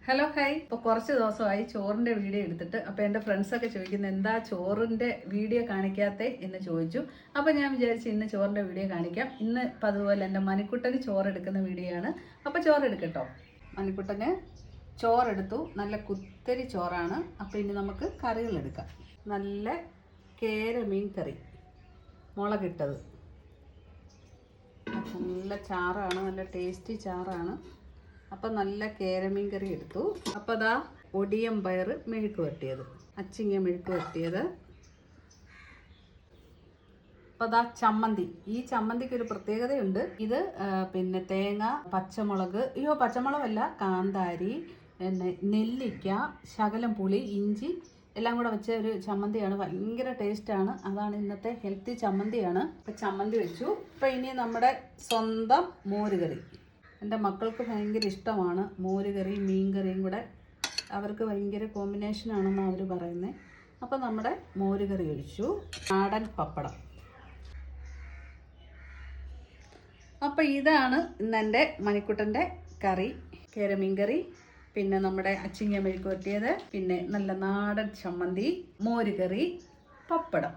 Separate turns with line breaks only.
Hello hi. ഇപ്പോൾ കുറച്ച് ദിവസമായി ചോറിൻ്റെ വീഡിയോ എടുത്തിട്ട്. അപ്പോൾ എൻ്റെ ഫ്രണ്ട്സൊക്കെ ചോദിക്കുന്നത് എന്താ ചോറിൻ്റെ വീഡിയോ കാണിക്കാത്തേ എന്ന് ചോദിച്ചു. അപ്പോൾ ഞാൻ വിചാരിച്ചു ഇന്ന് ചോറിൻ്റെ വീഡിയോ കാണിക്കാം. ഇന്ന് ഇപ്പം അതുപോലെ എൻ്റെ മണിക്കുട്ടന് ചോറെടുക്കുന്ന വീഡിയോ ആണ്. അപ്പോൾ ചോറെടുക്കട്ടോ. മണിക്കുട്ടന് ചോറെടുത്തു. നല്ല കുത്തരി ചോറാണ്. അപ്പോൾ ഇനി നമുക്ക് കറികളെടുക്കാം. നല്ല കേര മീൻ കറി, മുളകിട്ടത്, നല്ല ചാറാണ്, നല്ല ടേസ്റ്റി ചാറാണ്. അപ്പം നല്ല കേരമീൻ കറി എടുത്തു. അപ്പോൾ അതാ ഒടിയം പയർ മെഴുക്ക് വരട്ടിയത്, അച്ചിങ്ങ മെഴുക്ക് വരട്ടിയത്. അപ്പോൾ അതാ ചമ്മന്തി. ഈ ചമ്മന്തിക്ക് ഒരു പ്രത്യേകതയുണ്ട്. ഇത് പിന്നെ തേങ്ങ, പച്ചമുളക്, പച്ചമുളകല്ല, കാന്താരി, പിന്നെ നെല്ലിക്ക, ശകലം പുളി, ഇഞ്ചി എല്ലാം കൂടെ വെച്ച ഒരു ചമ്മന്തിയാണ്. ഭയങ്കര ടേസ്റ്റാണ്. അതാണ് ഇന്നത്തെ ഹെൽത്തി ചമ്മന്തിയാണ്. അപ്പോൾ ചമ്മന്തി വെച്ചു. അപ്പോൾ ഇനി നമ്മുടെ സ്വന്തം മോരുകറി. എൻ്റെ മക്കൾക്ക് ഭയങ്കര ഇഷ്ടമാണ് മോരുകറിയും മീൻ കറിയും കൂടെ. അവർക്ക് ഭയങ്കര കോമ്പിനേഷനാണെന്നാണ് അവർ പറയുന്നത്. അപ്പോൾ നമ്മുടെ മോരുകറി ഒഴിച്ചു. നാടൻ പപ്പടം. അപ്പോൾ ഇതാണ് ഇന്നെൻ്റെ മണിക്കുട്ടൻ്റെ കറി. കേരമീൻ കറി, പിന്നെ നമ്മുടെ അച്ചിങ്ങ മെഴുക്ക് വരട്ടിയത്, പിന്നെ നല്ല നാടൻ ചമ്മന്തി, മോരുകറി, പപ്പടം.